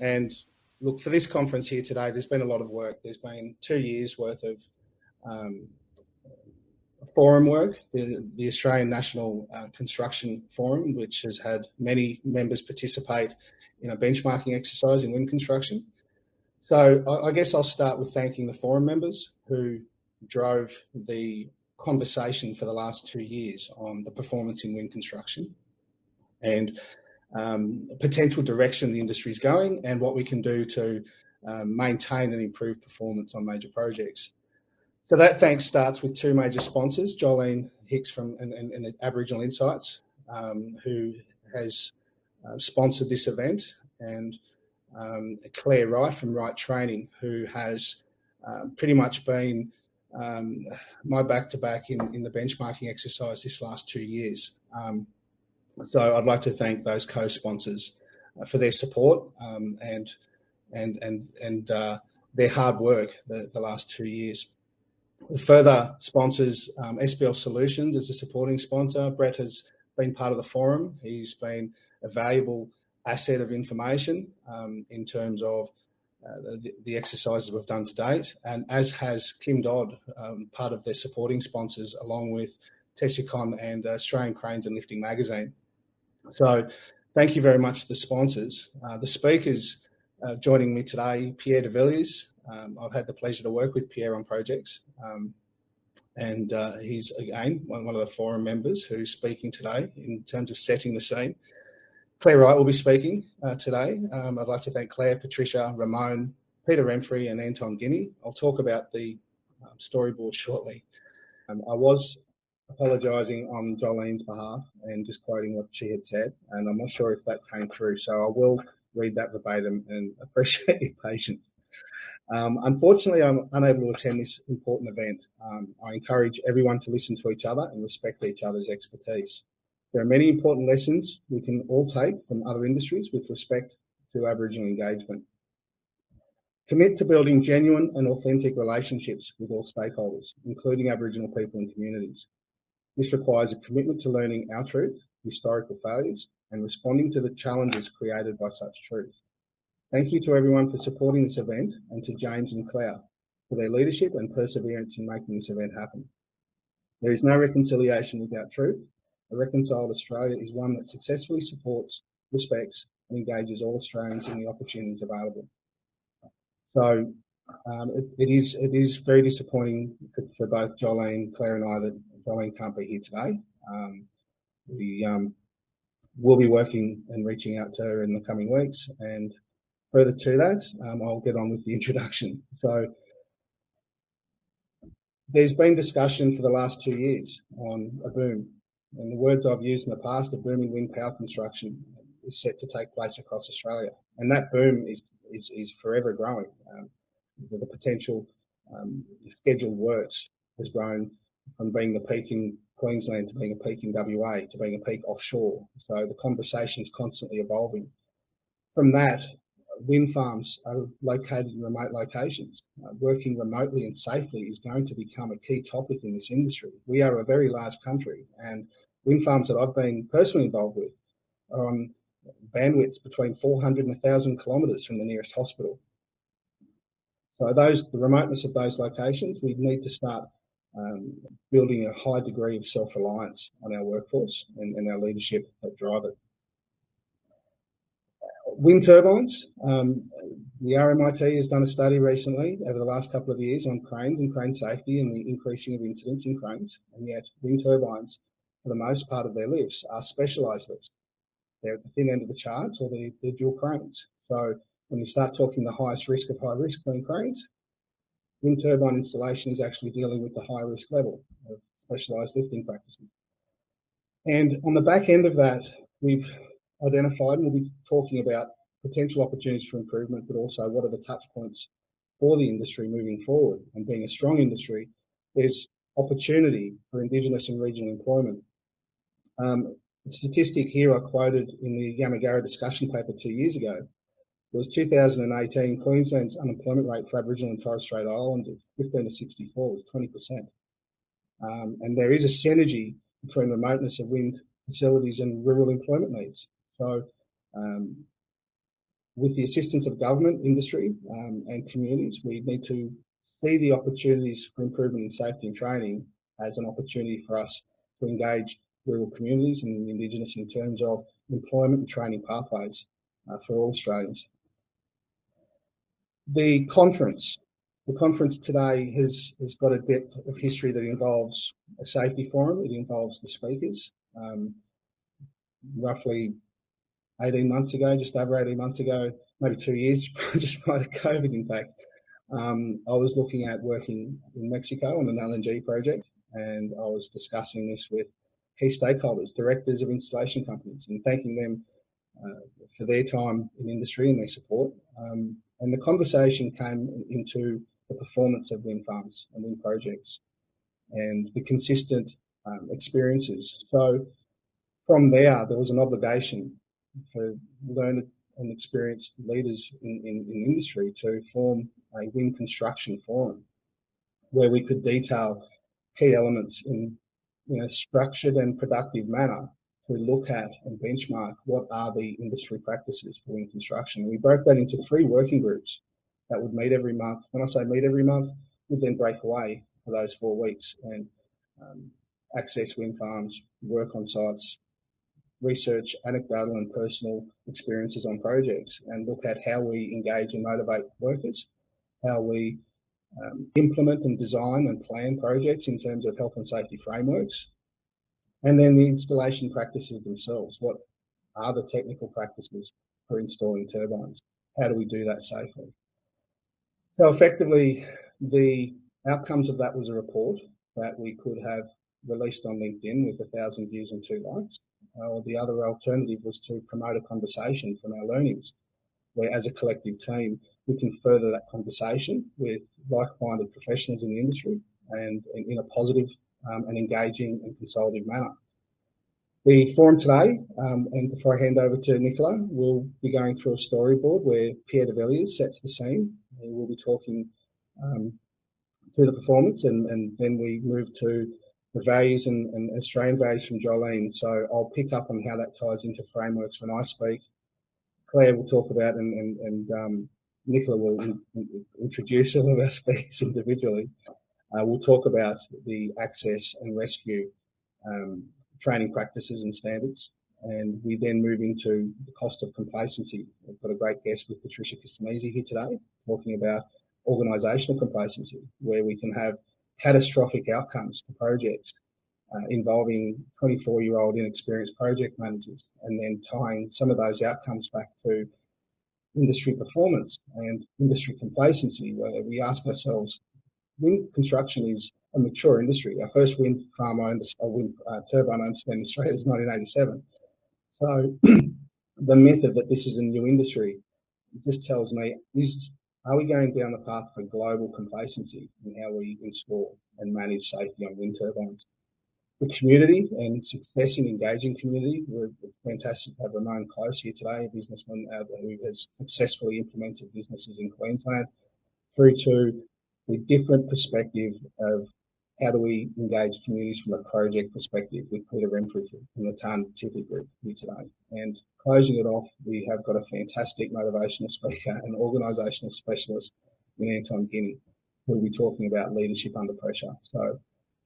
And look, for this conference here today, there's been a lot of work. There's been 2 years worth of forum work, the Australian National Construction Forum, which has had many members participate in a benchmarking exercise in wind construction. So I guess I'll start with thanking the forum members who drove the conversation for the last 2 years on the performance in wind construction and potential direction the industry is going and what we can do to maintain and improve performance on major projects. So that thanks starts with 2 major sponsors, Jolene Hicks from and Aboriginal Insights, who has sponsored this event, and Claire Wright from Wright Training, who has pretty much been my back-to-back in the benchmarking exercise this last 2 years. So I'd like to thank those co-sponsors for their support and their hard work the last 2 years. The further sponsors, SBL Solutions is a supporting sponsor. Brett has been part of the forum. He's been a valuable asset of information in terms of the exercises we've done to date, and as has Kim Dodd, part of their supporting sponsors, along with Tessicon and Australian Cranes and Lifting Magazine. So thank you very much to the sponsors. The speakers joining me today, Pierre de Villiers. I've had the pleasure to work with Pierre on projects, and he's, again, one of the forum members who's speaking today in terms of setting the scene. Claire Wright will be speaking today. I'd like to thank Claire, Patricia, Ramone, Peter Remfrey and Anton, Guinea. I'll talk about the storyboard shortly. I was apologising on Jolene's behalf and just quoting what she had said, and I'm not sure if that came through, so I will read that verbatim and appreciate your patience. Unfortunately, I'm unable to attend this important event. I encourage everyone to listen to each other and respect each other's expertise. There are many important lessons we can all take from other industries with respect to Aboriginal engagement. Commit to building genuine and authentic relationships with all stakeholders, including Aboriginal people and communities. This requires a commitment to learning our truth, historical failures, and responding to the challenges created by such truth. Thank you to everyone for supporting this event, and to James and Claire for their leadership and perseverance in making this event happen. There is no reconciliation without truth. A reconciled Australia is one that successfully supports, respects, and engages all Australians in the opportunities available. So it is very disappointing for both Jolene, Claire and I that Jolene can't be here today. We will be working and reaching out to her in the coming weeks, and further to that, I'll get on with the introduction. So there's been discussion for the last 2 years on a boom, and the words I've used in the past, a booming wind power construction, is set to take place across Australia, and that boom is forever growing. The potential scheduled works has grown from being the peak in Queensland to being a peak in WA to being a peak offshore. So the conversation's constantly evolving. From that, wind farms are located in remote locations. Working remotely and safely is going to become a key topic in this industry. We are a very large country, and wind farms that I've been personally involved with are on bandwidths between 400 and 1,000 kilometres from the nearest hospital. So the remoteness of those locations, we need to start building a high degree of self-reliance on our workforce and our leadership that drive it. Wind turbines. The RMIT has done a study recently over the last couple of years on cranes and crane safety and the increasing of incidents in cranes, and yet wind turbines, for the most part of their lifts, are specialised lifts. They're at the thin end of the charts, or they're dual cranes. So when you start talking the highest risk of high risk wind cranes, wind turbine installation is actually dealing with the high risk level of specialised lifting practices. And on the back end of that, we've identified, and we'll be talking about potential opportunities for improvement, but also what are the touch points for the industry moving forward. And being a strong industry, there's opportunity for Indigenous and regional employment. The statistic here I quoted in the Yaamagara discussion paper 2 years ago was 2018, Queensland's unemployment rate for Aboriginal and Torres Strait Islanders, 15 to 64, was 20%. And there is a synergy between remoteness of wind facilities and rural employment needs. So with the assistance of government, industry and communities, we need to see the opportunities for improvement in safety and training as an opportunity for us to engage rural communities and Indigenous in terms of employment and training pathways for all Australians. The conference today has got a depth of history that involves a safety forum. It involves the speakers. Roughly 18 months ago, just over 18 months ago, maybe 2 years, just prior to COVID, in fact, I was looking at working in Mexico on an LNG project, and I was discussing this with key stakeholders, directors of installation companies, and thanking them for their time in industry and their support. And the conversation came into the performance of wind farms and wind projects and the consistent experiences. So from there was an obligation for learned and experienced leaders in industry to form a wind construction forum where we could detail key elements in structured and productive manner to look at and benchmark what are the industry practices for wind construction. We broke that into 3 working groups that would meet every month. When I say meet every month, we'd then break away for those 4 weeks and access wind farms, work on sites, research anecdotal and personal experiences on projects, and look at how we engage and motivate workers, how we implement and design and plan projects in terms of health and safety frameworks, and then the installation practices themselves. What are the technical practices for installing turbines? How do we do that safely? So effectively, the outcomes of that was a report that we could have released on LinkedIn with 1,000 views and 2 likes. Or the other alternative was to promote a conversation from our learnings, where as a collective team, we can further that conversation with like-minded professionals in the industry and in a positive and engaging and consultative manner. The forum today, and before I hand over to Nicola, we'll be going through a storyboard where Pierre de Villiers sets the scene. We'll be talking through the performance, and then we move to the values and Australian values from Jolene. So I'll pick up on how that ties into frameworks when I speak. Claire will talk about, and Nicola will introduce all of our speakers individually. We'll talk about the access and rescue training practices and standards, and we then move into the cost of complacency. We've got a great guest with Patricia Castanese here today, talking about organisational complacency, where we can have catastrophic outcomes to projects involving 24-year-old inexperienced project managers, and then tying some of those outcomes back to industry performance and industry complacency, where we ask ourselves, wind construction is a mature industry. Our first wind farm, wind turbine I understand in Australia is 1987. So the myth of that this is a new industry just tells me, are we going down the path for global complacency in how we install and manage safety on wind turbines? The community and success in engaging community, we're fantastic to have Ramone close here today, a businessman who has successfully implemented businesses in Queensland, through to the different perspective of how do we engage communities from a project perspective with Peter Remfrey from the Tarn Tiffy Group here today. And closing it off, we have got a fantastic motivational speaker and organisational specialist in Anton, Guinea, who will be talking about leadership under pressure. So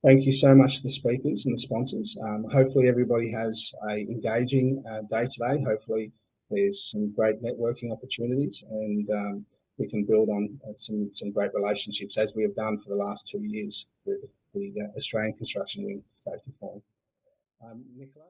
thank you so much to the speakers and the sponsors. Hopefully everybody has an engaging day today. Hopefully there's some great networking opportunities, and we can build on some great relationships, as we have done for the last 2 years with the Australian Construction Wind Safety Forum. Nicola?